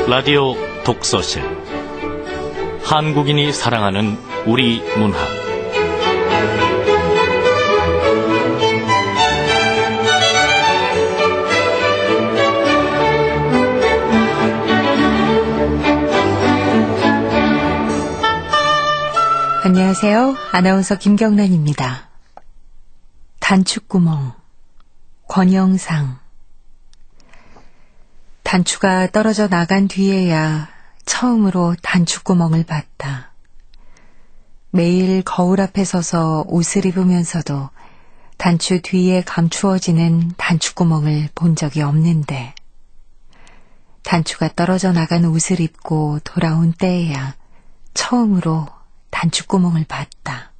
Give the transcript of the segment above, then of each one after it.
라디오 독서실 한국인이 사랑하는 우리 문학 안녕하세요. 아나운서 김경란입니다. 단추구멍, 권영상. 단추가 떨어져 나간 뒤에야 처음으로 단추구멍을 봤다. 매일 거울 앞에 서서 옷을 입으면서도 단추 뒤에 감추어지는 단추구멍을 본 적이 없는데, 단추가 떨어져 나간 옷을 입고 돌아온 때에야 처음으로 단추구멍을 봤다.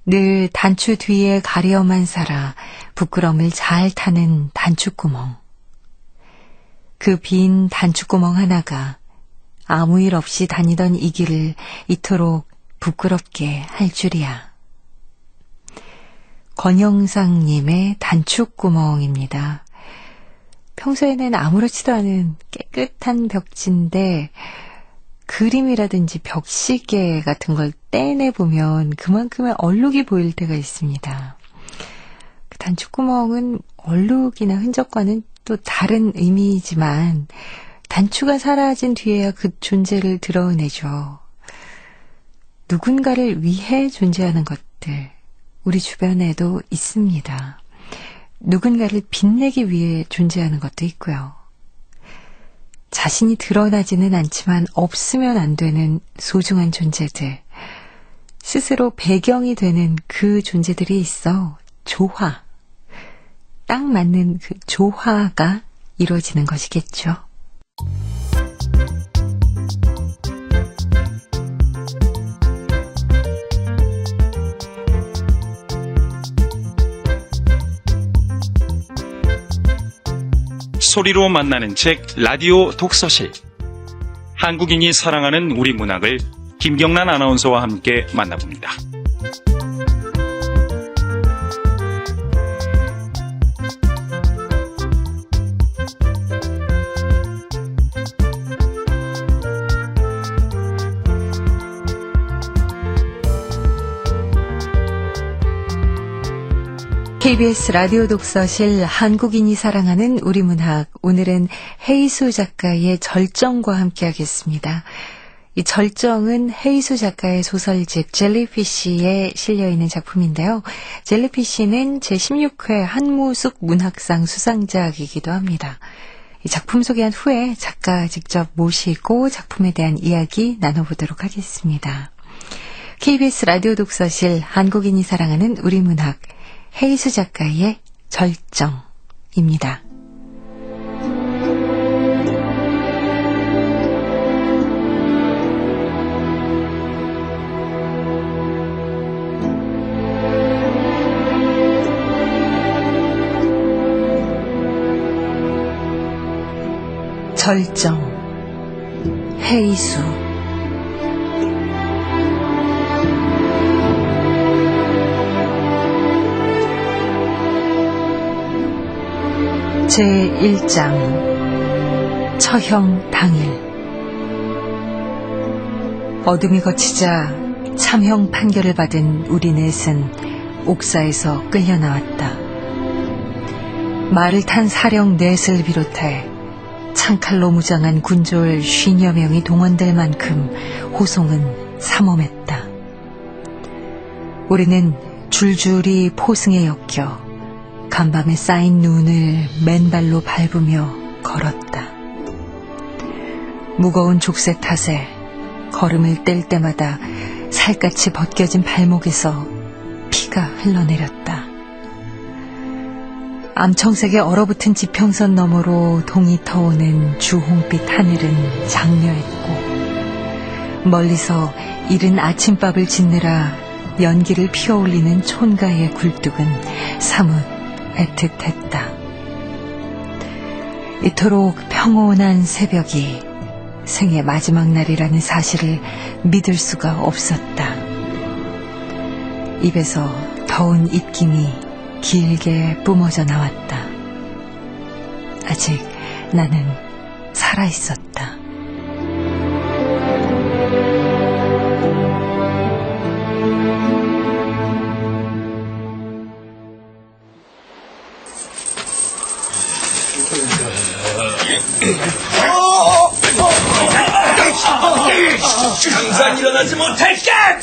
늘 단추 뒤에 가려만 살아 부끄럼을 잘 타는 단추구멍. 그 빈 단추구멍 하나가 아무 일 없이 다니던 이 길을 이토록 부끄럽게 할 줄이야. 권영상님의 단추구멍입니다. 평소에는 아무렇지도 않은 깨끗한 벽지인데 그림이라든지 벽시계 같은 걸 떼내보면 그만큼의 얼룩이 보일 때가 있습니다. 그 단추구멍은 얼룩이나 흔적과는 또 다른 의미이지만 단추가 사라진 뒤에야 그 존재를 드러내죠. 누군가를 위해 존재하는 것들, 우리 주변에도 있습니다. 누군가를 빛내기 위해 존재하는 것도 있고요. 자신이 드러나지는 않지만 없으면 안 되는 소중한 존재들, 스스로 배경이 되는 그 존재들이 있어 조화, 딱 맞는 그 조화가 이루어지는 것이겠죠. 소리로 만나는 책 라디오 독서실. 한국인이 사랑하는 우리 문학을 김경란 아나운서와 함께 만나봅니다. KBS 라디오 독서실 한국인이 사랑하는 우리 문학, 오늘은 헤이수 작가의 절정과 함께 하겠습니다. 이 절정은 헤이수 작가의 소설집 젤리피쉬에 실려있는 작품인데요. 젤리피쉬는 제16회 한무숙 문학상 수상작이기도 합니다. 이 작품 소개한 후에 작가 직접 모시고 작품에 대한 이야기 나눠보도록 하겠습니다. KBS 라디오 독서실 한국인이 사랑하는 우리 문학, 헤이수 작가의 절정입니다. 절정, 헤이수. 제1장 처형 당일. 어둠이 거치자 참형 판결을 받은 우리 넷은 옥사에서 끌려나왔다. 말을 탄 사령 넷을 비롯해 창칼로 무장한 군졸 50여 명이 동원될 만큼 호송은 삼엄했다. 우리는 줄줄이 포승에 엮여 간밤에 쌓인 눈을 맨발로 밟으며 걸었다. 무거운 족쇄 탓에 걸음을 뗄 때마다 살갗이 벗겨진 발목에서 피가 흘러내렸다. 암청색에 얼어붙은 지평선 너머로 동이 터오는 주홍빛 하늘은 장려했고, 멀리서 이른 아침밥을 짓느라 연기를 피어올리는 촌가의 굴뚝은 사뭇 애틋했다. 이토록 평온한 새벽이 생의 마지막 날이라는 사실을 믿을 수가 없었다. 입에서 더운 입김이 길게 뿜어져 나왔다. 아직 나는 살아있었다. 항상 일어나지 못할까?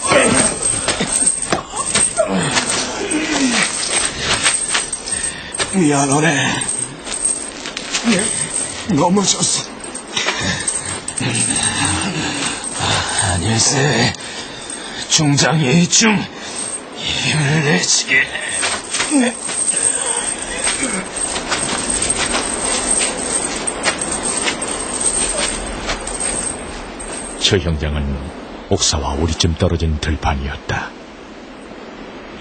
미안하네. 넘어졌어. 아닐세. 중장이 좀 힘을 내시게. 저 형장은 옥사와 오리쯤 떨어진 들판이었다.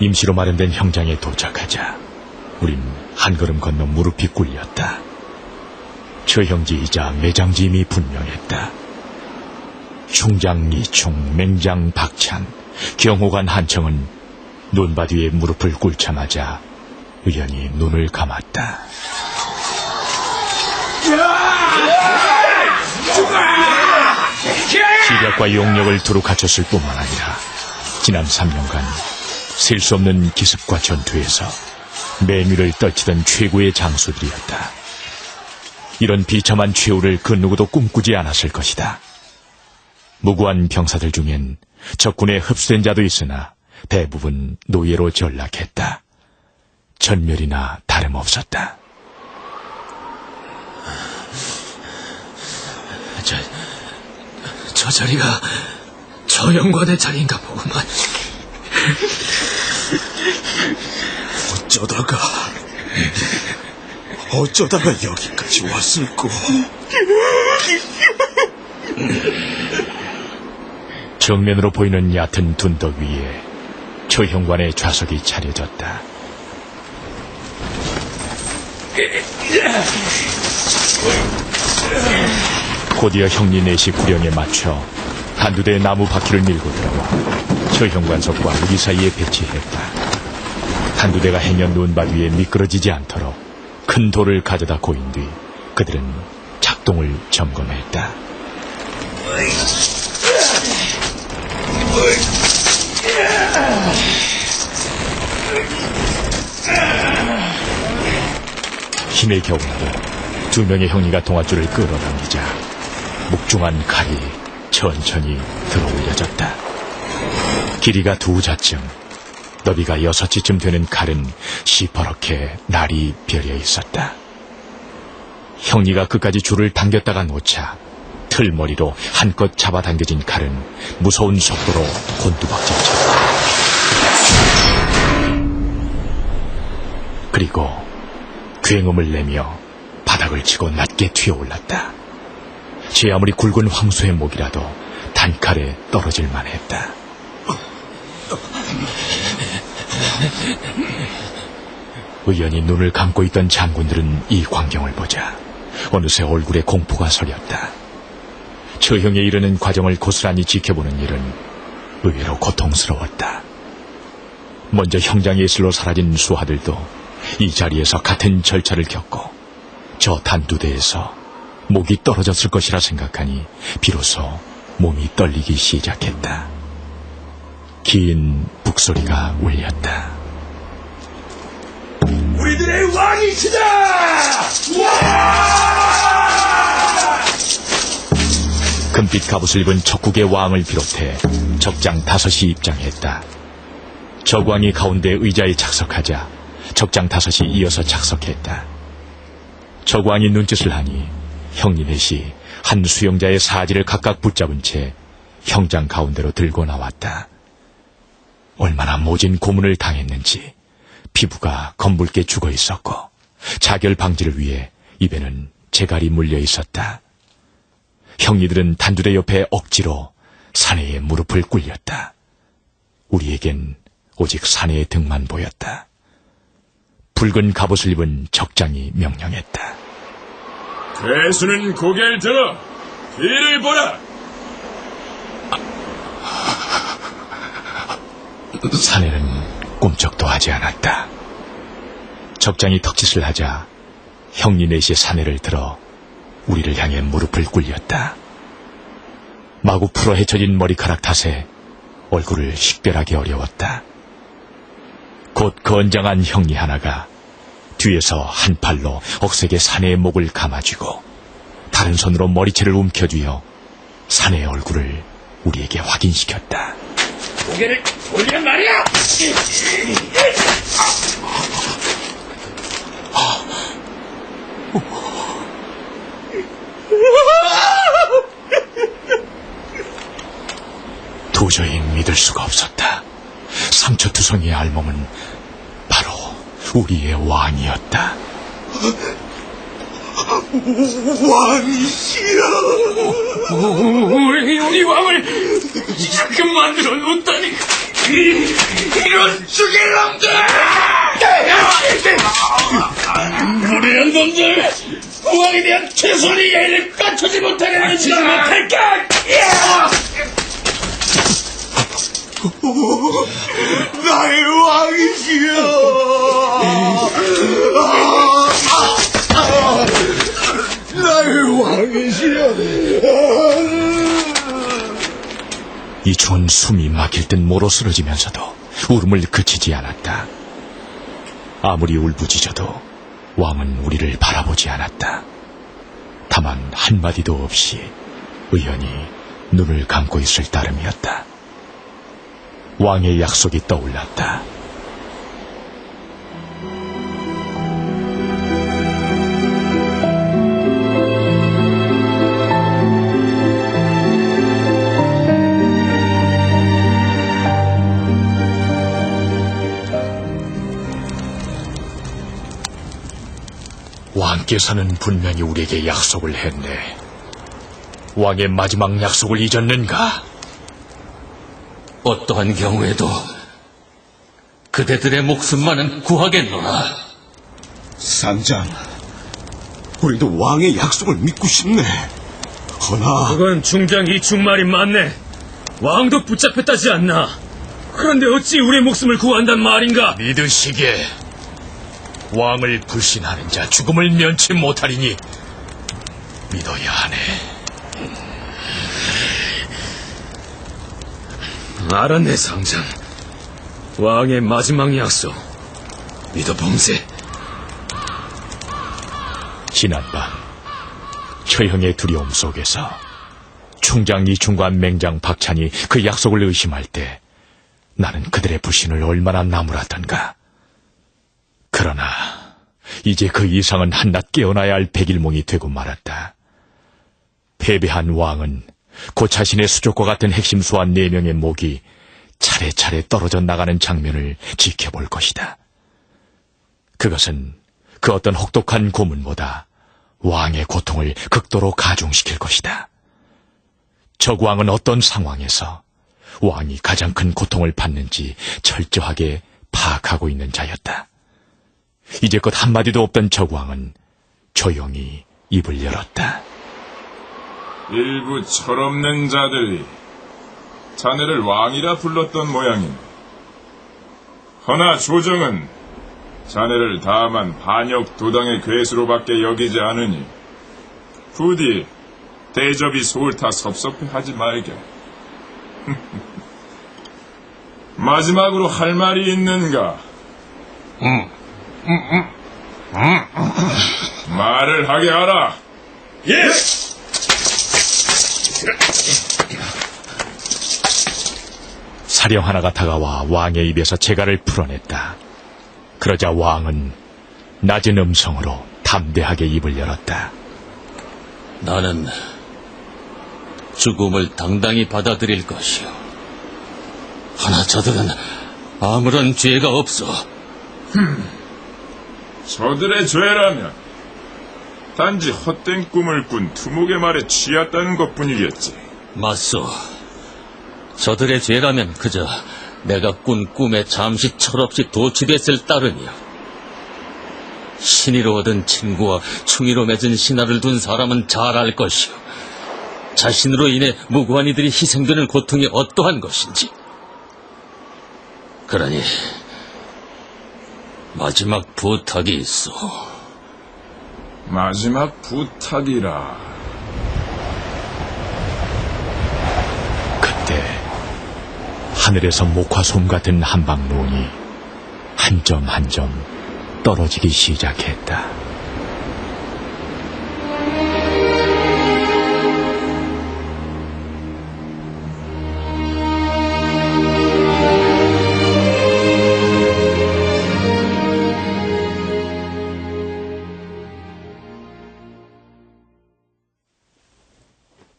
임시로 마련된 형장에 도착하자 우린 한 걸음 건너 무릎이 꿇렸다. 저 형제이자 매장지임이 분명했다. 충장 이충, 맹장 박찬, 경호관 한청은 논밭 위에 무릎을 꿇자마자 의연히 눈을 감았다. 기력과 용력을 두루 갖췄을 뿐만 아니라 지난 3년간 셀 수 없는 기습과 전투에서 매미를 떨치던 최고의 장수들이었다. 이런 비참한 최후를 그 누구도 꿈꾸지 않았을 것이다. 무고한 병사들 중엔 적군에 흡수된 자도 있으나 대부분 노예로 전락했다. 전멸이나 다름없었다. 저 자리가 저 영관의 자리인가 보구만. 어쩌다가 여기까지 왔을꼬. 정면으로 보이는 얕은 둔덕 위에 저 형관의 좌석이 차려졌다. 곧이어 형리 넷이 구령에 맞춰 한두 대의 나무 바퀴를 밀고 들어와 저 현관석과 우리 사이에 배치했다. 한두 대가 행여 논밭 위에 미끄러지지 않도록 큰 돌을 가져다 고인 뒤 그들은 작동을 점검했다. 힘의 겨우나도 2명의 형리가 동아줄을 끌어당기자 묵중한 칼이 천천히 들어올려졌다. 길이가 2자쯤, 너비가 6지쯤 되는 칼은 시퍼렇게 날이 별여 있었다. 형리가 끝까지 줄을 당겼다가 놓자 틀머리로 한껏 잡아당겨진 칼은 무서운 속도로 곤두박질 쳤다. 그리고 굉음을 내며 바닥을 치고 낮게 튀어올랐다. 제 아무리 굵은 황소의 목이라도 단칼에 떨어질만 했다. 의연히 눈을 감고 있던 장군들은 이 광경을 보자 어느새 얼굴에 공포가 서렸다. 처형에 이르는 과정을 고스란히 지켜보는 일은 의외로 고통스러웠다. 먼저 형장 예술로 사라진 수하들도 이 자리에서 같은 절차를 겪고 저 단두대에서 목이 떨어졌을 것이라 생각하니 비로소 몸이 떨리기 시작했다. 긴 북소리가 울렸다. 우리들의 왕이시다! 금빛 갑옷을 입은 적국의 왕을 비롯해 적장 5이 입장했다. 적왕이 가운데 의자에 착석하자 적장 5이 이어서 착석했다. 적왕이 눈짓을 하니 형님 넷이 한 수용자의 사지를 각각 붙잡은 채 형장 가운데로 들고 나왔다. 얼마나 모진 고문을 당했는지 피부가 검붉게 죽어 있었고 자결 방지를 위해 입에는 재갈이 물려 있었다. 형리들은 단두대 옆에 억지로 사내의 무릎을 꿇렸다. 우리에겐 오직 사내의 등만 보였다. 붉은 갑옷을 입은 적장이 명령했다. 괴수는 고개를 들어 뒤를 보라. 사내는 꼼짝도 하지 않았다. 적장이 턱짓을 하자 형리 넷이 사내를 들어 우리를 향해 무릎을 꿇렸다. 마구 풀어 헤쳐진 머리카락 탓에 얼굴을 식별하기 어려웠다. 곧 건장한 형리 하나가 뒤에서 한 팔로 억세게 사내의 목을 감아쥐고 다른 손으로 머리채를 움켜쥐어 사내의 얼굴을 우리에게 확인시켰다. 고개를 돌리란 말이야! 도저히 믿을 수가 없었다. 상처투성이의 알몸은 바로 우리의 왕이었다. 왕이시여! 우리 왕을 이렇게 만들어 놓다니! 이런 죽일 놈들! 무리한 놈들! 왕에 대한 최선의 예의를 갖추지 못하게 하지 못할까! 나의 왕이시여! 나의 왕이시여! 이충은 숨이 막힐 듯 모로 쓰러지면서도 울음을 그치지 않았다. 아무리 울부짖어도 왕은 우리를 바라보지 않았다. 다만 한마디도 없이 의연히 눈을 감고 있을 따름이었다. 왕의 약속이 떠올랐다. 왕께서는 분명히 우리에게 약속을 했네. 왕의 마지막 약속을 잊었는가? 어떠한 경우에도 그대들의 목숨만은 구하겠노라. 상장, 우리도 왕의 약속을 믿고 싶네. 허나 그건 중장 이충 말이 맞네. 왕도 붙잡혔다지 않나. 그런데 어찌 우리의 목숨을 구한단 말인가? 믿으시게. 왕을 불신하는 자 죽음을 면치 못하리니 믿어야 하네. 알았네, 상장. 왕의 마지막 약속 믿어 봉쇄. 지난밤 처형의 두려움 속에서 충장 이충과 맹장 박찬이 그 약속을 의심할 때 나는 그들의 불신을 얼마나 나무랐던가. 그러나 이제 그 이상은 한낱 깨어나야 할 백일몽이 되고 말았다. 패배한 왕은 곧 자신의 수족과 같은 핵심 소환 4명의 목이 차례차례 떨어져 나가는 장면을 지켜볼 것이다. 그것은 그 어떤 혹독한 고문보다 왕의 고통을 극도로 가중시킬 것이다. 적왕은 어떤 상황에서 왕이 가장 큰 고통을 받는지 철저하게 파악하고 있는 자였다. 이제껏 한마디도 없던 적왕은 조용히 입을 열었다. 일부 철없는 자들이 자네를 왕이라 불렀던 모양이네. 허나 조정은 자네를 다만 반역 도당의 괴수로밖에 여기지 않으니 부디 대접이 소홀타 섭섭해하지 말게. 마지막으로 할 말이 있는가? 말을 하게 하라. 예! 사령 하나가 다가와 왕의 입에서 재갈을 풀어냈다. 그러자 왕은 낮은 음성으로 담대하게 입을 열었다. 나는 죽음을 당당히 받아들일 것이오. 하나 저들은 아무런 죄가 없어. 저들의 죄라면 단지 헛된 꿈을 꾼 두목의 말에 취했다는 것뿐이겠지. 맞소. 저들의 죄라면 그저 내가 꾼 꿈에 잠시 철없이 도취됐을 따름이요. 신의로 얻은 친구와 충의로 맺은 신하를 둔 사람은 잘 알 것이요. 자신으로 인해 무고한 이들이 희생되는 고통이 어떠한 것인지. 그러니 마지막 부탁이 있어. 마지막 부탁이라. 그때 하늘에서 목화솜 같은 한방눈이 한 점 한 점 떨어지기 시작했다.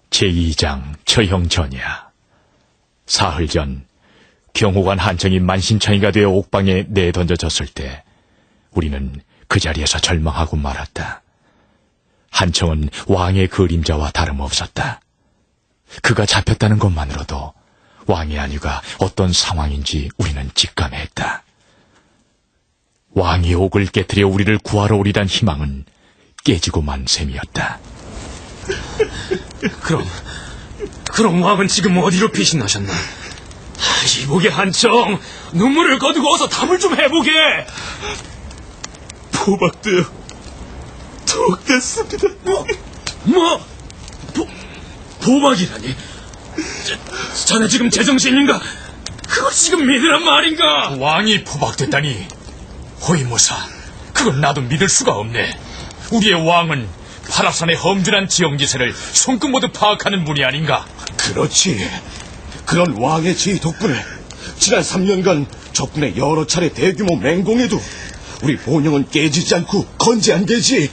제2장 처형전야. 사흘 전 경호관 한청이 만신창이가 되어 옥방에 내던져졌을 때 우리는 그 자리에서 절망하고 말았다. 한청은 왕의 그림자와 다름없었다. 그가 잡혔다는 것만으로도 왕의 안위가 어떤 상황인지 우리는 직감했다. 왕이 옥을 깨뜨려 우리를 구하러 오리란 희망은 깨지고 만 셈이었다. 그럼 왕은 지금 어디로 피신하셨나? 이보게 한청, 눈물을 거두고 어서 답을 좀 해보게! 포박되어 투옥됐습니다. 보박이라니? 자네 지금 제정신인가? 그걸 지금 믿으란 말인가? 왕이 포박됐다니 호위무사, 그건 나도 믿을 수가 없네. 우리의 왕은 파라산의 험준한 지형지세를 손끝 모두 파악하는 분이 아닌가. 그렇지. 그런 왕의 지휘 덕분에 지난 3년간 적군의 여러 차례 대규모 맹공에도 우리 본영은 깨지지 않고 건재한 게지.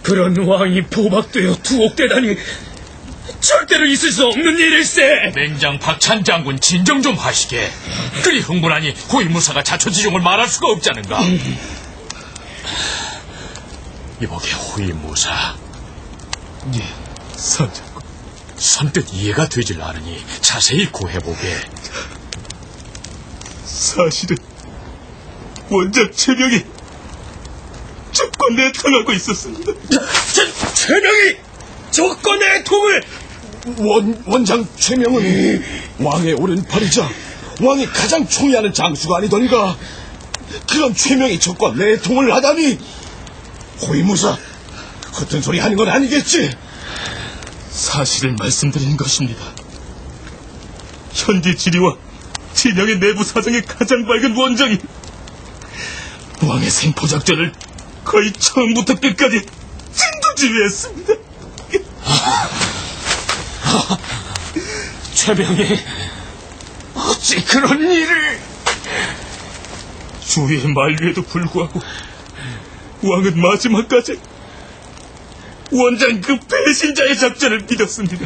그런 왕이 포박되어 투옥되다니 절대로 있을 수 없는 일일세. 맹장 박찬 장군 진정 좀 하시게. 그리 흥분하니 호위무사가 자초지종을 말할 수가 없자는가. 이보게 호위무사. 예, 선장군. 선뜻 이해가 되질 않으니 자세히 고해보게. 사실은 원작 최명이 적과 내통하고 있었습니다. 최명이 적건의 통을. 원장 최명은 왕의 오른팔이자 왕이 가장 총애하는 장수가 아니던가. 그런 최명이 적과 내통을 하다니. 호위무사, 허튼 소리 하는 건 아니겠지? 사실을 말씀드리는 것입니다. 현지 지리와 진영의 내부 사정이 가장 밝은 원장이 왕의 생포작전을 거의 처음부터 끝까지 진두지휘했습니다. 최명이 어찌 그런 일을. 주위의 만류에도 불구하고 왕은 마지막까지 원장 그 배신자의 작전을 믿었습니다.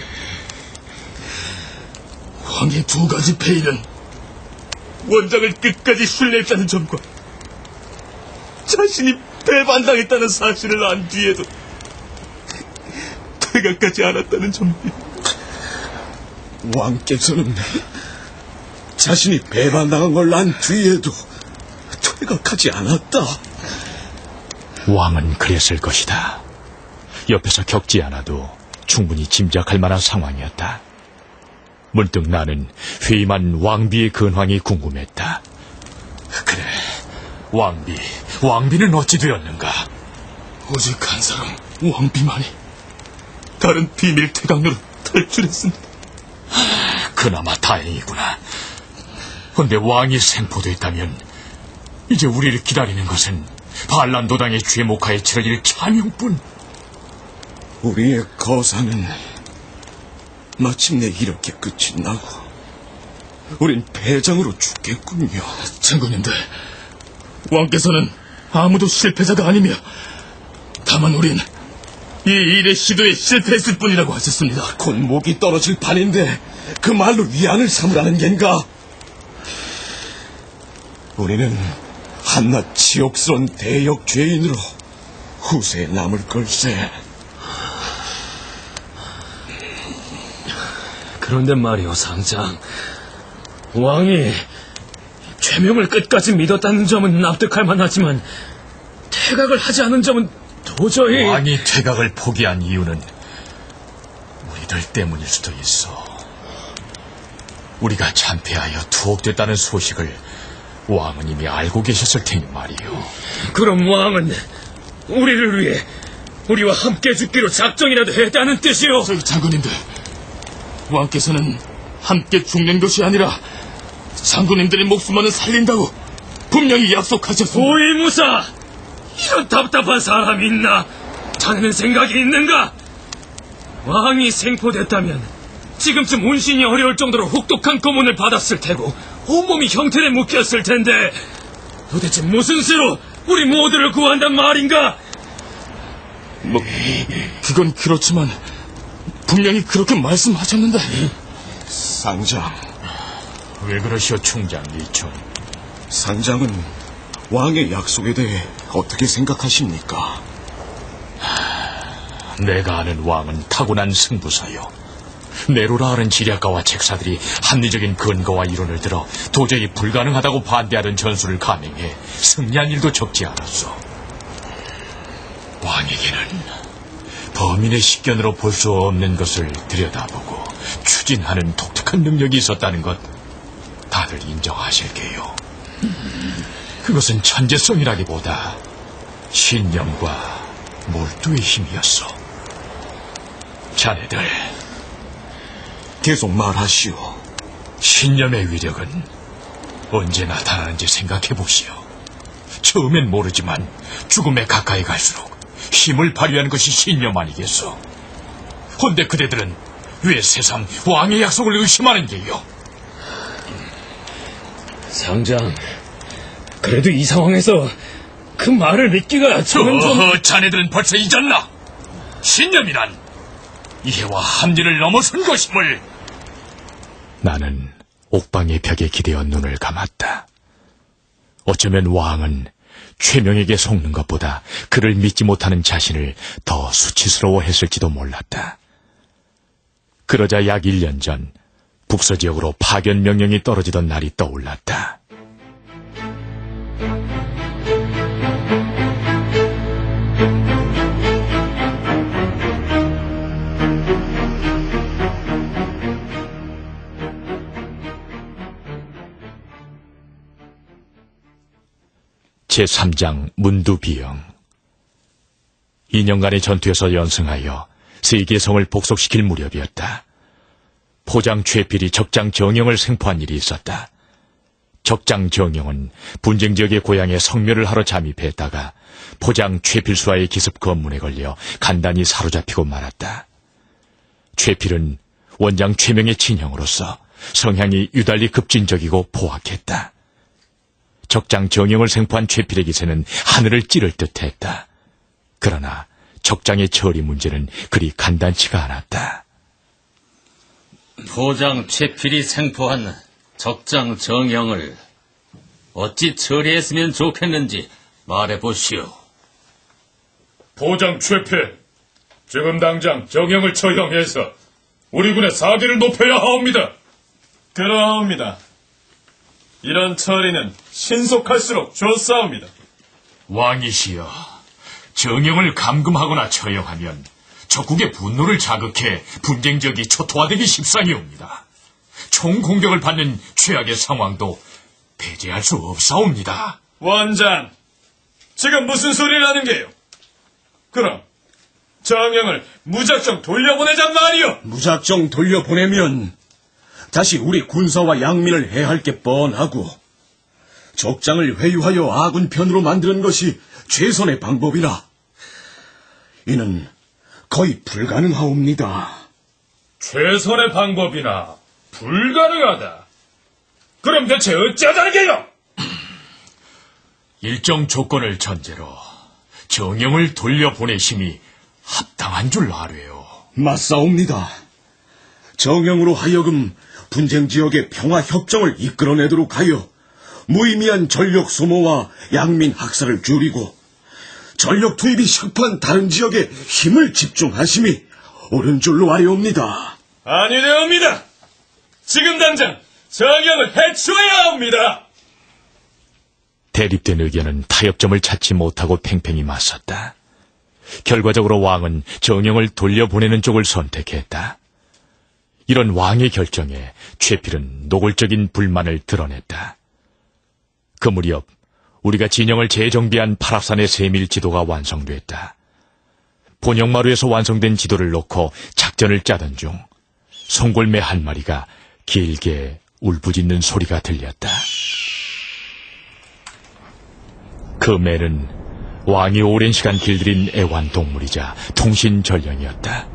왕의 두 가지 패의는 원장을 끝까지 신뢰했다는 점과 자신이 배반당했다는 사실을 안 뒤에도 퇴각하지 않았다는 점입니다. 왕께서는 자신이 배반당한 걸 안 뒤에도 퇴각하지 않았다. 왕은 그랬을 것이다. 옆에서 겪지 않아도 충분히 짐작할 만한 상황이었다. 문득 나는 회의만 왕비의 근황이 궁금했다. 그래, 왕비는 어찌 되었는가? 오직 한 사람 왕비만이 다른 비밀 퇴각로로 탈출했습니다. 그나마 다행이구나. 근데 왕이 생포됐다면 이제 우리를 기다리는 것은 반란도당의 죄목하에 치러질 찬영뿐. 우리의 거사는 마침내 이렇게 끝이 나고 우린 패장으로 죽겠군요. 장군님들, 왕께서는 아무도 실패자가 아니며 다만 우린 이 일의 시도에 실패했을 뿐이라고 하셨습니다. 곧 목이 떨어질 판인데 그 말로 위안을 삼으라는 겐가? 우리는 한낱 지옥스런 대역 죄인으로 후세에 남을 걸세. 그런데 말이오, 상장. 왕이 최명을 끝까지 믿었다는 점은 납득할 만하지만 퇴각을 하지 않은 점은 도저히... 왕이 퇴각을 포기한 이유는 우리들 때문일 수도 있어. 우리가 참패하여 투옥됐다는 소식을 왕은 이미 알고 계셨을 테니 말이오. 그럼 왕은 우리를 위해 우리와 함께 죽기로 작정이라도 했다는 뜻이오. 장군님들, 왕께서는 함께 죽는 것이 아니라 장군님들의 목숨만은 살린다고 분명히 약속하셨습니다. 고이무사! 이런 답답한 사람이 있나? 자네는 생각이 있는가? 왕이 생포됐다면 지금쯤 운신이 어려울 정도로 혹독한 고문을 받았을 테고 온몸이 형틀에 묶였을 텐데 도대체 무슨 수로 우리 모두를 구한단 말인가? 그건 그렇지만 분명히 그렇게 말씀하셨는데. 상장, 왜 그러시오, 충장 이총? 상장은 왕의 약속에 대해 어떻게 생각하십니까? 내가 아는 왕은 타고난 승부사요. 네로라 하는 지략가와 책사들이 합리적인 근거와 이론을 들어 도저히 불가능하다고 반대하던 전술을 감행해 승리한 일도 적지 않았어. 왕에게는 범인의 식견으로 볼 수 없는 것을 들여다보고 추진하는 독특한 능력이 있었다는 것 다들 인정하실게요. 그것은 천재성이라기보다 신념과 몰두의 힘이었어. 자네들, 계속 말하시오. 신념의 위력은 언제 나타나는지 생각해보시오. 처음엔 모르지만 죽음에 가까이 갈수록 힘을 발휘하는 것이 신념 아니겠소. 헌데 그대들은 왜 새삼 왕의 약속을 의심하는 게요? 상장, 그래도 이 상황에서 그 말을 믿기가 저는 좀... 자네들은 벌써 잊었나? 신념이란 이해와 합리를 넘어선 것임을. 나는 옥방의 벽에 기대어 눈을 감았다. 어쩌면 왕은 최명에게 속는 것보다 그를 믿지 못하는 자신을 더 수치스러워했을지도 몰랐다. 그러자 약 1년 전 북서 지역으로 파견 명령이 떨어지던 날이 떠올랐다. 제3장 문두비영. 2년간의 전투에서 연승하여 세계성을 복속시킬 무렵이었다. 포장 최필이 적장 정영을 생포한 일이 있었다. 적장 정영은 분쟁 지역의 고향에 성묘를 하러 잠입했다가 포장 최필수와의 기습 검문에 걸려 간단히 사로잡히고 말았다. 최필은 원장 최명의 친형으로서 성향이 유달리 급진적이고 포악했다. 적장 정영을 생포한 최필의 기세는 하늘을 찌를 듯했다. 그러나 적장의 처리 문제는 그리 간단치가 않았다. 포장 최필이 생포한 적장 정영을 어찌 처리했으면 좋겠는지 말해보시오. 포장 최필, 지금 당장 정영을 처형해서 우리 군의 사기를 높여야 하옵니다. 그러하옵니다. 이런 처리는 신속할수록 좋사옵니다. 왕이시여, 정영을 감금하거나 처형하면 적국의 분노를 자극해 분쟁 지역이 초토화되기 십상이옵니다. 총공격을 받는 최악의 상황도 배제할 수 없사옵니다. 원장, 지금 무슨 소리를 하는 게요? 그럼 정영을 무작정 돌려보내잔 말이오. 무작정 돌려보내면 다시 우리 군사와 양민을 해할 게 뻔하고 적장을 회유하여 아군 편으로 만드는 것이 최선의 방법이라 이는 거의 불가능하옵니다. 최선의 방법이나 불가능하다. 그럼 대체 어찌하자는 게요? 일정 조건을 전제로 정영을 돌려보내심이 합당한 줄 아뢰요. 맞사옵니다. 정영으로 하여금 분쟁 지역의 평화 협정을 이끌어내도록 하여 무의미한 전력 소모와 양민 학살을 줄이고 전력 투입이 척한 다른 지역에 힘을 집중하심이 옳은 줄로 아뢰옵니다. 아니되옵니다. 지금 당장 정영을 해치워야 합니다. 대립된 의견은 타협점을 찾지 못하고 팽팽히 맞섰다. 결과적으로 왕은 정영을 돌려보내는 쪽을 선택했다. 이런 왕의 결정에 최필은 노골적인 불만을 드러냈다. 그 무렵 우리가 진영을 재정비한 파락산의 세밀 지도가 완성됐다. 본영마루에서 완성된 지도를 놓고 작전을 짜던 중 송골매 한 마리가 길게 울부짖는 소리가 들렸다. 그 매는 왕이 오랜 시간 길들인 애완동물이자 통신전령이었다.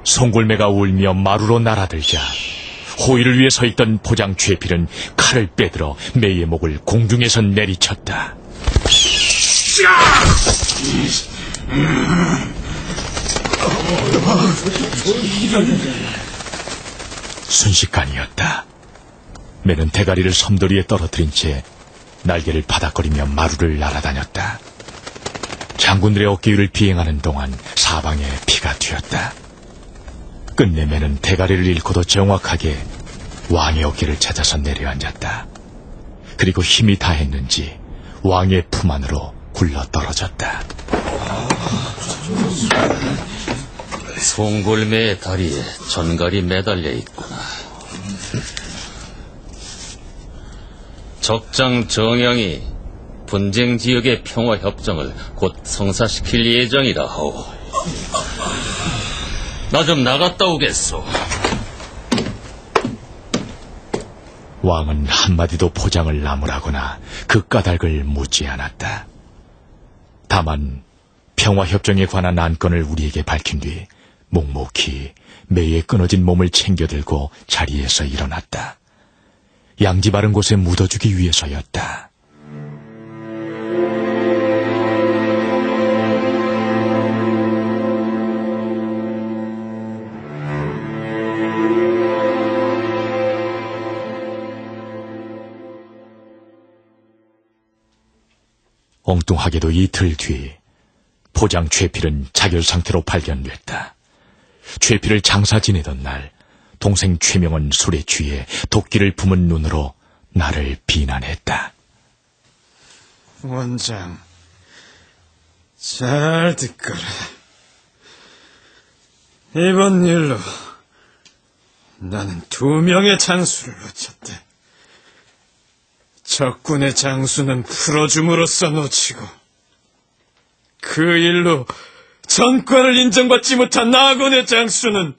송골매가 울며 마루로 날아들자 호위를 위해 서 있던 포장 최필은 칼을 빼들어 매의 목을 공중에서 내리쳤다. 순식간이었다. 매는 대가리를 섬돌이에 떨어뜨린 채 날개를 바닥거리며 마루를 날아다녔다. 장군들의 어깨 위를 비행하는 동안 사방에 피가 튀었다. 끝내 매는 대가리를 잃고도 정확하게 왕의 어깨를 찾아서 내려앉았다. 그리고 힘이 다했는지 왕의 품 안으로 굴러 떨어졌다. 송골매의 다리에 전갈이 매달려 있구나. 적장 정영이 분쟁 지역의 평화 협정을 곧 성사시킬 예정이라 하오. 나 좀 나갔다 오겠소. 왕은 한마디도 포장을 나무라거나 그 까닭을 묻지 않았다. 다만 평화협정에 관한 안건을 우리에게 밝힌 뒤 묵묵히 매의 끊어진 몸을 챙겨들고 자리에서 일어났다. 양지 바른 곳에 묻어주기 위해서였다. 엉뚱하게도 이틀 뒤 포장 최필은 자결 상태로 발견됐다. 최필을 장사 지내던 날 동생 최명은 술에 취해 도끼를 품은 눈으로 나를 비난했다. 원장, 잘 듣거라. 이번 일로 나는 2명의 장수를 놓쳤다. 적군의 장수는 풀어줌으로써 놓치고 그 일로 전과를 인정받지 못한 나곤의 장수는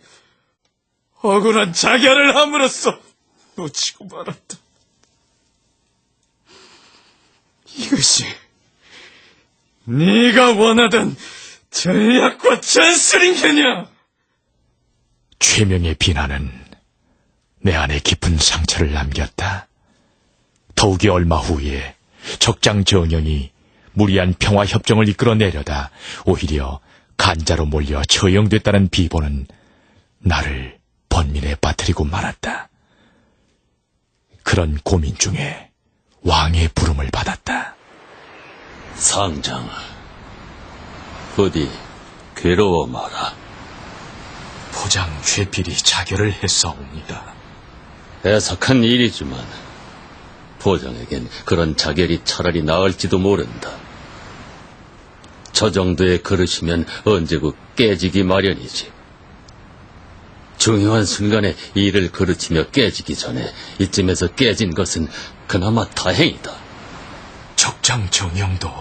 억울한 자결을 함으로써 놓치고 말았다. 이것이 네가 원하던 전략과 전술인 게냐? 최명의 비난은 내 안에 깊은 상처를 남겼다. 더욱이 얼마 후에 적장 정영이 무리한 평화협정을 이끌어내려다 오히려 간자로 몰려 처형됐다는 비보는 나를 번민에 빠뜨리고 말았다. 그런 고민 중에 왕의 부름을 받았다. 상장, 부디 괴로워 마라. 포장 최필이 자결을 했사옵니다. 애석한 일이지만 포장에겐 그런 자결이 차라리 나을지도 모른다. 저 정도의 그릇이면 언제고 깨지기 마련이지. 중요한 순간에 일을 그르치며 깨지기 전에 이쯤에서 깨진 것은 그나마 다행이다. 적장 정영도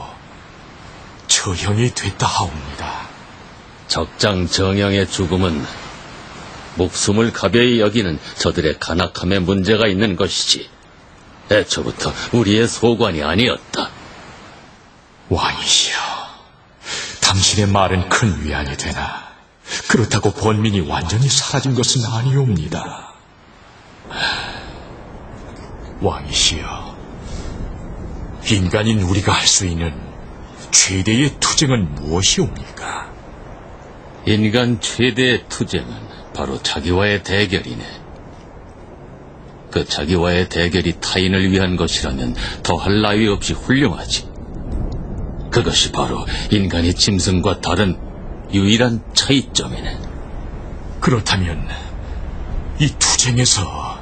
처형이 됐다 하옵니다. 적장 정영의 죽음은 목숨을 가벼이 여기는 저들의 간악함에 문제가 있는 것이지 애초부터 우리의 소관이 아니었다. 왕이시여, 당신의 말은 큰 위안이 되나 그렇다고 번민이 완전히 사라진 것은 아니옵니다. 왕이시여, 인간인 우리가 할 수 있는 최대의 투쟁은 무엇이옵니까? 인간 최대의 투쟁은 바로 자기와의 대결이네. 그 자기와의 대결이 타인을 위한 것이라면 더할 나위 없이 훌륭하지. 그것이 바로 인간의 짐승과 다른 유일한 차이점이네. 그렇다면 이 투쟁에서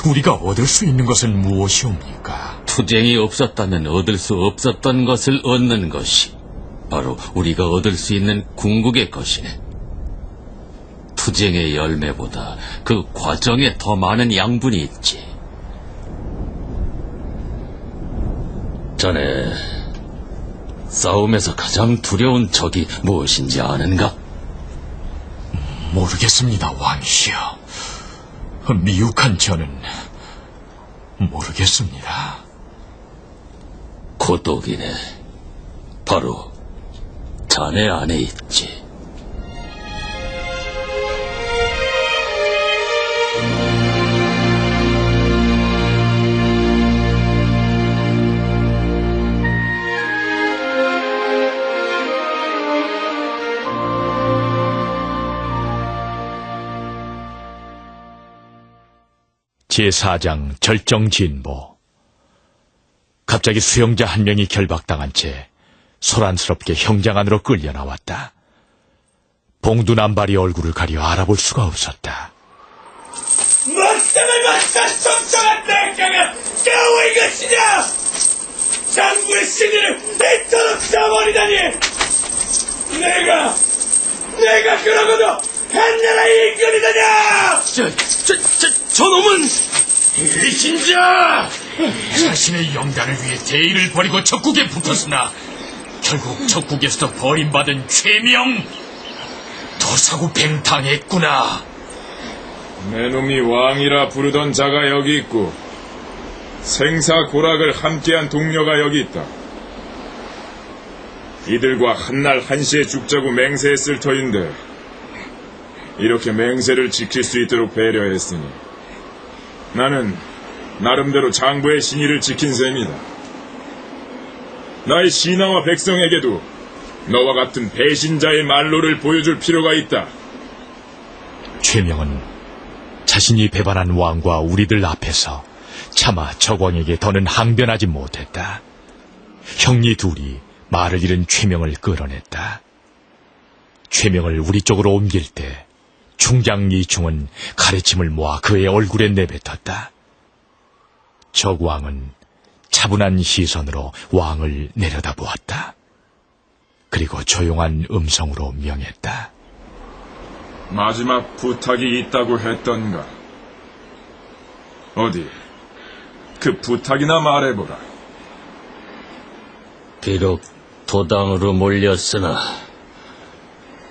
우리가 얻을 수 있는 것은 무엇이옵니까? 투쟁이 없었다면 얻을 수 없었던 것을 얻는 것이 바로 우리가 얻을 수 있는 궁극의 것이네. 투쟁의 열매보다 그 과정에 더 많은 양분이 있지. 전에 싸움에서 가장 두려운 적이 무엇인지 아는가? 모르겠습니다, 왕이시여. 미혹한 저는 모르겠습니다. 고독이네. 바로 자네 안에 있지. 제4장 절정진보. 갑자기 수영자 한 명이 결박당한 채 소란스럽게 형장 안으로 끌려 나왔다. 봉두남발이 얼굴을 가려 알아볼 수가 없었다. 막상을 맞다 정정한 대가가 겨우 이것이냐! 장부의 신의를 이토록 저버리다니! 내가 그러고도 한나라 일꾼이다냐! 저놈은 일신자! 자신의 영단을 위해 대의를 버리고 적국에 붙었으나 결국 적국에서 버림받은 최명 도사구 뱅탕했구나. 내 놈이 왕이라 부르던 자가 여기 있고 생사고락을 함께한 동료가 여기 있다. 이들과 한날 한시에 죽자고 맹세했을 터인데 이렇게 맹세를 지킬 수 있도록 배려했으니 나는 나름대로 장부의 신의를 지킨 셈이다. 나의 신하와 백성에게도 너와 같은 배신자의 말로를 보여줄 필요가 있다. 최명은 자신이 배반한 왕과 우리들 앞에서 차마 적왕에게 더는 항변하지 못했다. 형리 둘이 말을 잃은 최명을 끌어냈다. 최명을 우리 쪽으로 옮길 때 중장 이충은 가래침을 모아 그의 얼굴에 내뱉었다. 적왕은 차분한 시선으로 왕을 내려다보았다. 그리고 조용한 음성으로 명했다. 마지막 부탁이 있다고 했던가? 어디 그 부탁이나 말해보라. 비록 도당으로 몰렸으나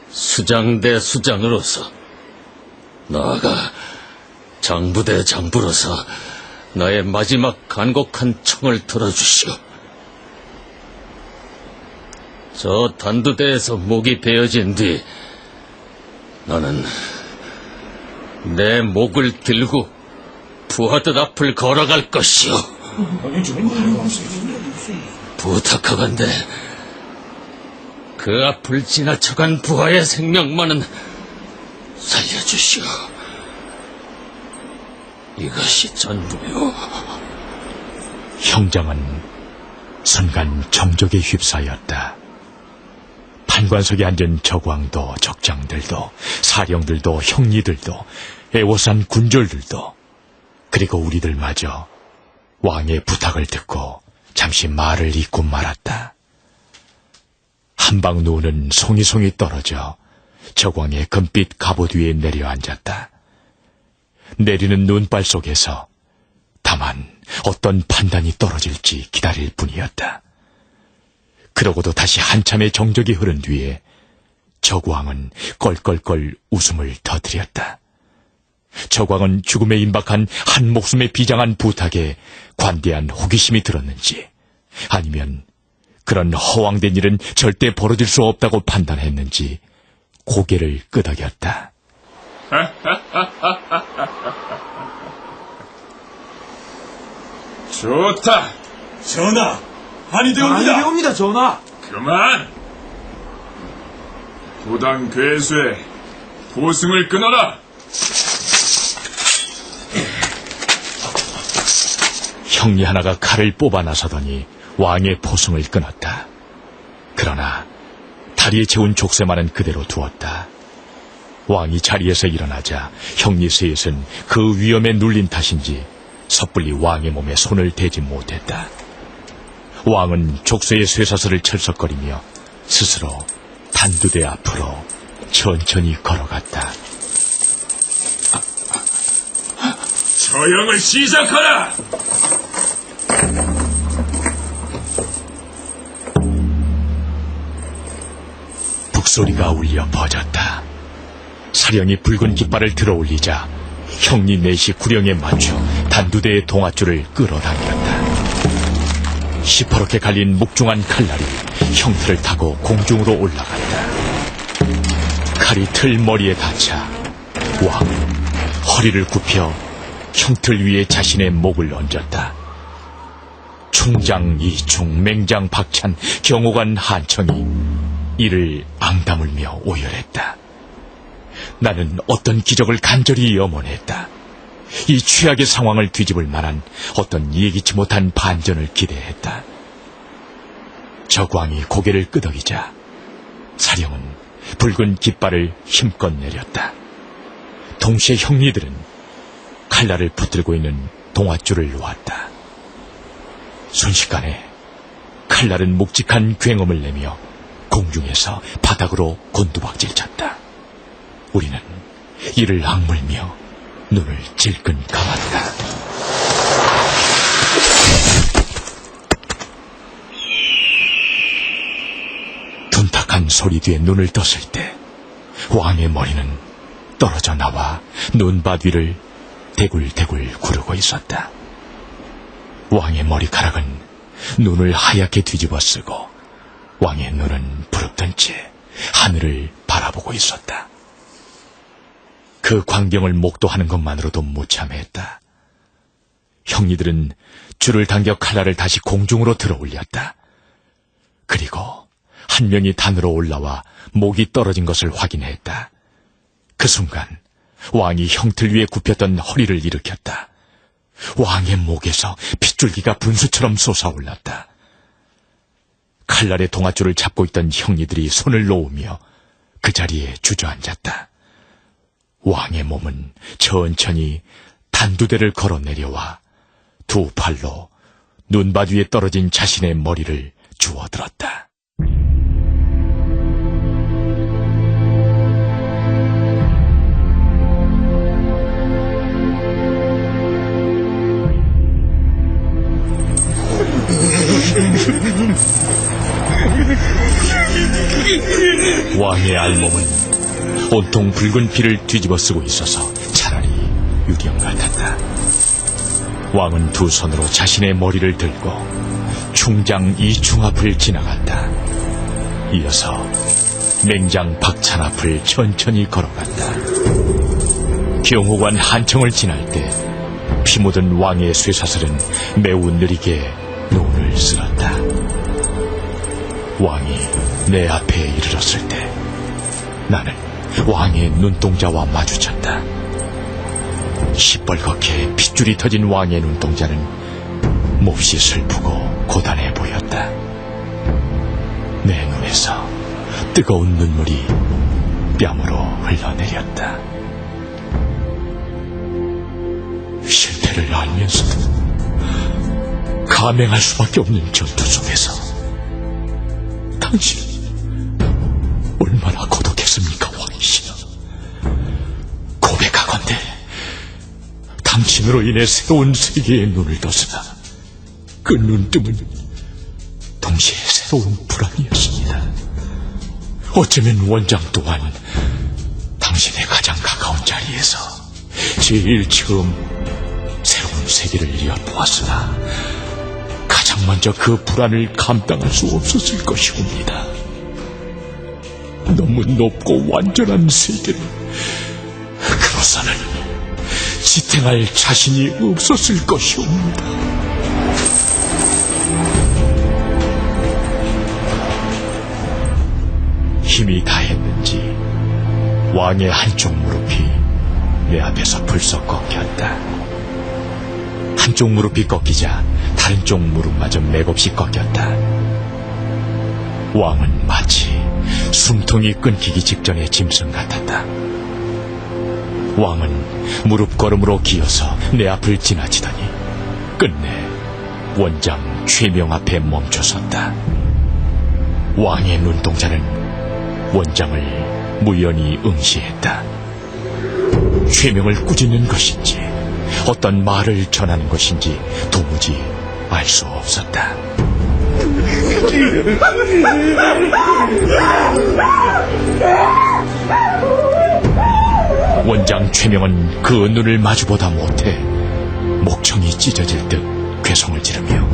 수장 대 수장으로서, 나아가 장부 대 장부로서 나의 마지막 간곡한 청을 들어주시오. 저 단두대에서 목이 베어진 뒤 나는 내 목을 들고 부하들 앞을 걸어갈 것이오. 부탁하건대 그 앞을 지나쳐간 부하의 생명만은 살려주시오. 이것이 전부요. 형장은 순간 정적에 휩싸였다. 판관석에 앉은 적왕도 적장들도 사령들도 형리들도 애워싼 군졸들도 그리고 우리들마저 왕의 부탁을 듣고 잠시 말을 잇고 말았다. 한방 노는 송이송이 떨어져 적왕의 금빛 갑옷 위에 내려앉았다. 내리는 눈발 속에서 다만 어떤 판단이 떨어질지 기다릴 뿐이었다. 그러고도 다시 한참의 정적이 흐른 뒤에 적왕은 껄껄껄 웃음을 터뜨렸다. 적왕은 죽음에 임박한 한 목숨에 비장한 부탁에 관대한 호기심이 들었는지, 아니면 그런 허황된 일은 절대 벌어질 수 없다고 판단했는지 고개를 끄덕였다. 좋다. 전하, 아니되옵니다. 전하. 그만. 도당 괴수의 보승을 끊어라. 형리 하나가 칼을 뽑아 나서더니 왕의 포승을 끊었다. 그러나 다리에 채운 족쇄만은 그대로 두었다. 왕이 자리에서 일어나자 형리 셋은 그 위험에 눌린 탓인지 섣불리 왕의 몸에 손을 대지 못했다. 왕은 족쇄의 쇠사슬을 철썩거리며 스스로 단두대 앞으로 천천히 걸어갔다. 처형을 시작하라. 죽소리가 울려 퍼졌다. 사령이 붉은 깃발을 들어올리자 형리 넷이 구령에 맞춰 단두대의 동아줄을 끌어당겼다. 시퍼렇게 갈린 묵중한 칼날이 형틀을 타고 공중으로 올라갔다. 칼이 틀 머리에 닿자 왕은 허리를 굽혀 형틀 위에 자신의 목을 얹었다. 충장 이충, 맹장 박찬, 경호관 한청이 이를 앙다물며 오열했다. 나는 어떤 기적을 간절히 염원했다. 이 최악의 상황을 뒤집을 만한 어떤 예기치 못한 반전을 기대했다. 적왕이 고개를 끄덕이자 사령은 붉은 깃발을 힘껏 내렸다. 동시에 형리들은 칼날을 붙들고 있는 동아줄을 놓았다. 순식간에 칼날은 묵직한 굉음을 내며 공중에서 바닥으로 곤두박질쳤다. 우리는 이를 악물며 눈을 질끈 감았다. 둔탁한 소리 뒤에 눈을 떴을 때 왕의 머리는 떨어져 나와 눈밭 위를 대굴대굴 구르고 있었다. 왕의 머리카락은 눈을 하얗게 뒤집어 쓰고 왕의 눈은 부릅뜬 채 하늘을 바라보고 있었다. 그 광경을 목도하는 것만으로도 무참했다. 형리들은 줄을 당겨 칼날을 다시 공중으로 들어 올렸다. 그리고 한 명이 단으로 올라와 목이 떨어진 것을 확인했다. 그 순간 왕이 형틀 위에 굽혔던 허리를 일으켰다. 왕의 목에서 핏줄기가 분수처럼 솟아올랐다. 칼날의 동아줄을 잡고 있던 형리들이 손을 놓으며 그 자리에 주저앉았다. 왕의 몸은 천천히 단두대를 걸어 내려와 두 팔로 눈밭 위에 떨어진 자신의 머리를 주워들었다. 왕의 알몸은 온통 붉은 피를 뒤집어 쓰고 있어서 차라리 유령 같았다. 왕은 두 손으로 자신의 머리를 들고 충장 이충 앞을 지나갔다. 이어서 맹장 박찬 앞을 천천히 걸어갔다. 경호관 한청을 지날 때 피 묻은 왕의 쇠사슬은 매우 느리게 눈을 쓸었다. 왕이 내 앞에 이르렀을 때 나는 왕의 눈동자와 마주쳤다. 시뻘겋게 핏줄이 터진 왕의 눈동자는 몹시 슬프고 고단해 보였다. 내 눈에서 뜨거운 눈물이 뺨으로 흘러내렸다. 실패를 알면서도 감행할 수밖에 없는 전투 속에서 당신 얼마나 고독했습니까, 왕이시여. 고백하건대 당신으로 인해 새로운 세계의 눈을 떴으나 그 눈뜸은 동시에 새로운 불안이었습니다. 어쩌면 원장 또한 당신의 가장 가까운 자리에서 제일 처음 새로운 세계를 엿보았으나 가장 먼저 그 불안을 감당할 수 없었을 것이옵니다. 너무 높고 완전한 세계를 그로서는 지탱할 자신이 없었을 것이옵니다. 힘이 다했는지 왕의 한쪽 무릎이 내 앞에서 불썩 꺾였다. 한쪽 무릎이 꺾이자 다른 쪽 무릎마저 맥없이 꺾였다. 왕은 마치 숨통이 끊기기 직전의 짐승 같았다. 왕은 무릎 걸음으로 기어서 내 앞을 지나치더니 끝내 원장 최명 앞에 멈춰섰다. 왕의 눈동자는 원장을 무연히 응시했다. 최명을 꾸짖는 것인지 어떤 말을 전하는 것인지 도무지 알 수 없었다. 최명은 그 눈을 마주보다 못해 목청이 찢어질 듯 괴성을 지르며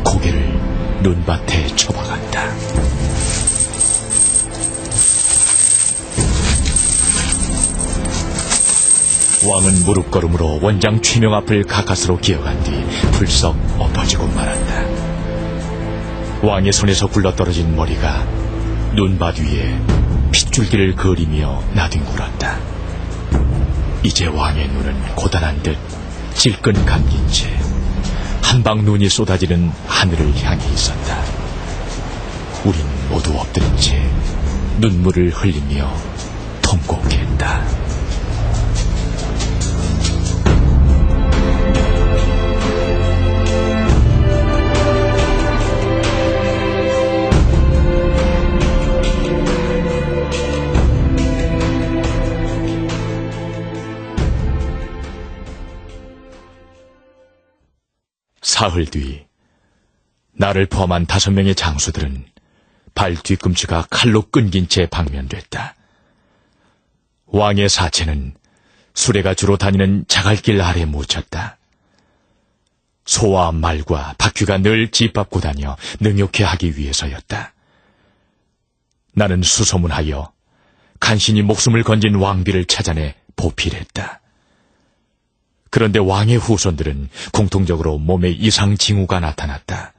고개를 눈밭에 쳐박았다. 왕은 무릎걸음으로 원장 최명 앞을 가까스로 기어간 뒤 불썩 엎어지고 말았다. 왕의 손에서 굴러떨어진 머리가 눈밭 위에 핏줄기를 그리며 나뒹굴었다. 이제 왕의 눈은 고단한 듯 질끈 감긴 채 한방 눈이 쏟아지는 하늘을 향해 있었다. 우린 모두 엎드린 채 눈물을 흘리며 통곡했다. 사흘 뒤 나를 포함한 5명의 장수들은 발 뒤꿈치가 칼로 끊긴 채 방면됐다. 왕의 사체는 수레가 주로 다니는 자갈길 아래 묻혔다. 소와 말과 바퀴가 늘 짓밟고 다녀 능욕해 하기 위해서였다. 나는 수소문하여 간신히 목숨을 건진 왕비를 찾아내 보필했다. 그런데 왕의 후손들은 공통적으로 몸에 이상 징후가 나타났다.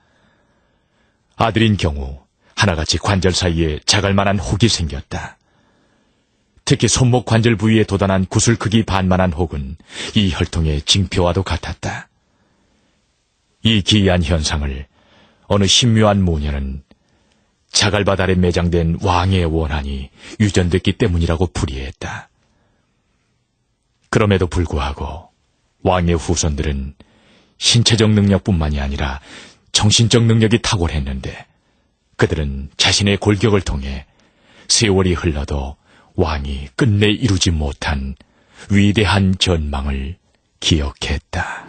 아들인 경우 하나같이 관절 사이에 자갈만한 혹이 생겼다. 특히 손목 관절 부위에 돋아난 구슬 크기 반만한 혹은 이 혈통의 징표와도 같았다. 이 기이한 현상을 어느 신묘한 모녀는 자갈밭 아래 매장된 왕의 원한이 유전됐기 때문이라고 풀이했다. 그럼에도 불구하고 왕의 후손들은 신체적 능력뿐만이 아니라 정신적 능력이 탁월했는데 그들은 자신의 골격을 통해 세월이 흘러도 왕이 끝내 이루지 못한 위대한 전망을 기억했다.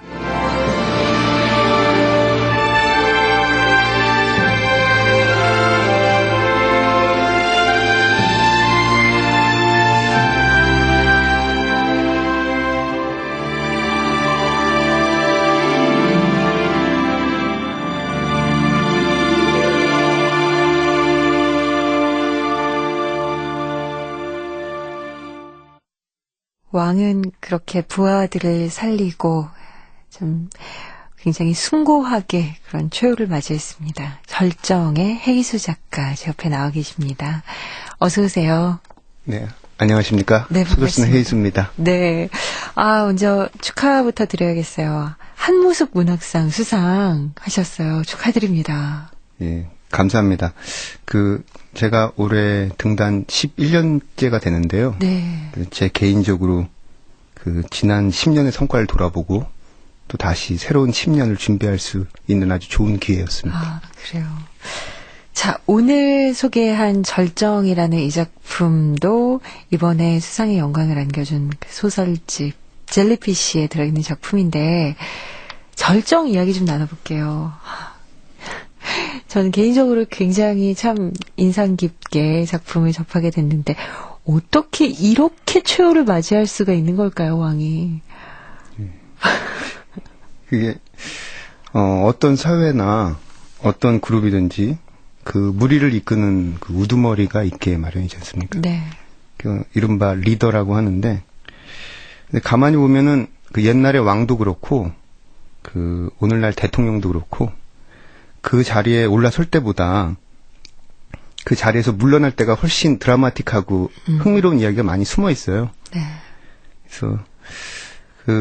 왕은 그렇게 부하들을 살리고 좀 굉장히 숭고하게 그런 최후를 맞이했습니다. 절정의 헤이수 작가 제 옆에 나와 계십니다. 어서 오세요. 네, 안녕하십니까? 네, 소설쓰는 헤이수입니다. 네, 먼저 축하부터 드려야겠어요. 한무숙 문학상 수상하셨어요. 축하드립니다. 예, 감사합니다. 제가 올해 등단 11년째가 되는데요. 네. 제 개인적으로 지난 10년의 성과를 돌아보고 또 다시 새로운 10년을 준비할 수 있는 아주 좋은 기회였습니다. 그래요. 자, 오늘 소개한 절정이라는 이 작품도 이번에 수상의 영광을 안겨준 소설집 젤리피쉬에 들어있는 작품인데 절정 이야기 좀 나눠볼게요. 저는 개인적으로 굉장히 참 인상 깊게 작품을 접하게 됐는데 어떻게 이렇게 최후를 맞이할 수가 있는 걸까요, 왕이? 그게 어떤 사회나 어떤 그룹이든지 무리를 이끄는 우두머리가 있게 마련이지 않습니까? 네. 이른바 리더라고 하는데 근데 가만히 보면은 옛날의 왕도 그렇고 오늘날 대통령도 그렇고 그 자리에 올라설 때보다 그 자리에서 물러날 때가 훨씬 드라마틱하고 흥미로운 이야기가 많이 숨어 있어요. 네. 그래서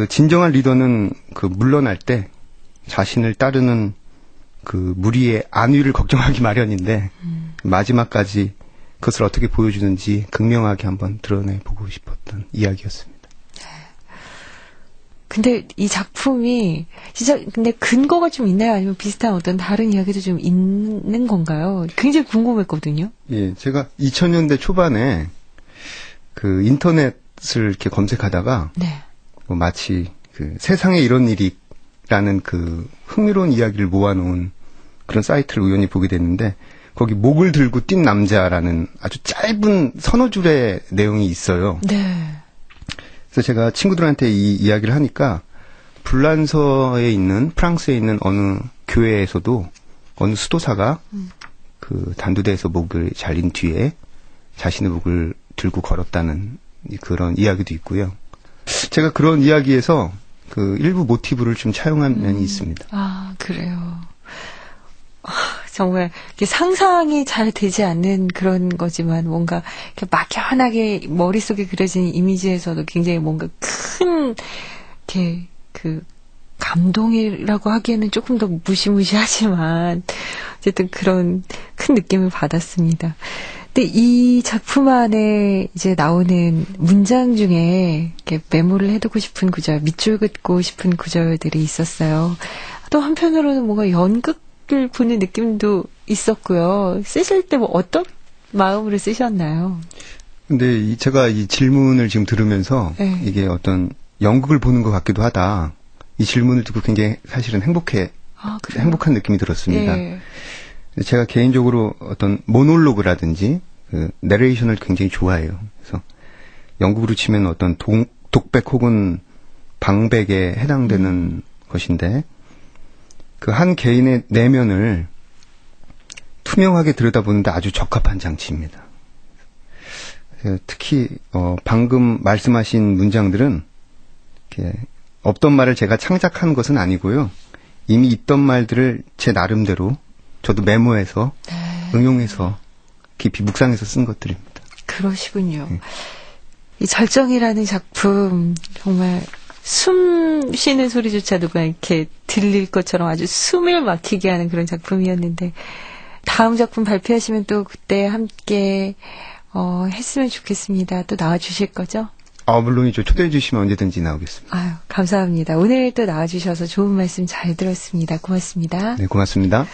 진정한 리더는 물러날 때 자신을 따르는 무리의 안위를 걱정하기 마련인데 마지막까지 그것을 어떻게 보여주는지 극명하게 한번 드러내보고 싶었던 이야기였습니다. 근데 이 작품이 진짜 근데 근거가 좀 있나요? 아니면 비슷한 어떤 다른 이야기도 좀 있는 건가요? 굉장히 궁금했거든요. 예, 제가 2000년대 초반에 인터넷을 이렇게 검색하다가 네. 마치 세상에 이런 일이라는 흥미로운 이야기를 모아놓은 그런 사이트를 우연히 보게 됐는데 거기 목을 들고 뛴 남자라는 아주 짧은 서너 줄의 내용이 있어요. 네. 그래서 제가 친구들한테 이 이야기를 하니까 불란서에 있는 프랑스에 있는 어느 교회에서도 어느 수도사가 그 단두대에서 목을 잘린 뒤에 자신의 목을 들고 걸었다는 그런 이야기도 있고요. 제가 그런 이야기에서 그 일부 모티브를 좀 차용한 면이 있습니다. 아, 그래요. 정말 이렇게 상상이 잘 되지 않는 그런 거지만 뭔가 이렇게 막연하게 머릿속에 그려진 이미지에서도 굉장히 뭔가 큰 이렇게 그 감동이라고 하기에는 조금 더 무시무시하지만 어쨌든 그런 큰 느낌을 받았습니다. 근데 이 작품 안에 이제 나오는 문장 중에 이렇게 메모를 해두고 싶은 구절, 밑줄 긋고 싶은 구절들이 있었어요. 또 한편으로는 뭔가 연극을 보는 느낌도 있었고요. 쓰실 때 뭐 어떤 마음으로 쓰셨나요? 근데 제가 이 질문을 지금 들으면서 네. 이게 어떤 연극을 보는 것 같기도 하다. 이 질문을 듣고 굉장히 사실은 행복한 느낌이 들었습니다. 예. 제가 개인적으로 어떤 모놀로그라든지 그 내레이션을 굉장히 좋아해요. 그래서 연극으로 치면 어떤 독백 혹은 방백에 해당되는 것인데 그 한 개인의 내면을 투명하게 들여다보는데 아주 적합한 장치입니다. 특히 방금 말씀하신 문장들은 이렇게 없던 말을 제가 창작한 것은 아니고요. 이미 있던 말들을 제 나름대로 저도 메모해서 응용해서 깊이 묵상해서 쓴 것들입니다. 그러시군요. 이 절정이라는 작품 정말 숨 쉬는 소리조차 누가 이렇게 들릴 것처럼 아주 숨을 막히게 하는 그런 작품이었는데 다음 작품 발표하시면 또 그때 함께 했으면 좋겠습니다. 또 나와주실 거죠? 물론이죠. 초대해 주시면 언제든지 나오겠습니다. 아유, 감사합니다. 오늘 또 나와주셔서 좋은 말씀 잘 들었습니다. 고맙습니다. 네, 고맙습니다.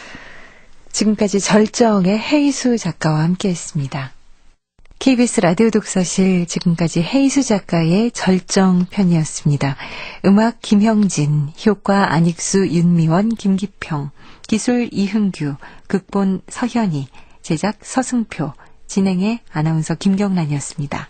지금까지 절정의 헤이수 작가와 함께했습니다. KBS 라디오 독서실 지금까지 헤이수 작가의 절정 편이었습니다. 음악 김형진, 효과 안익수, 윤미원, 김기평, 기술 이흥규, 극본 서현희, 제작 서승표, 진행의 아나운서 김경란이었습니다.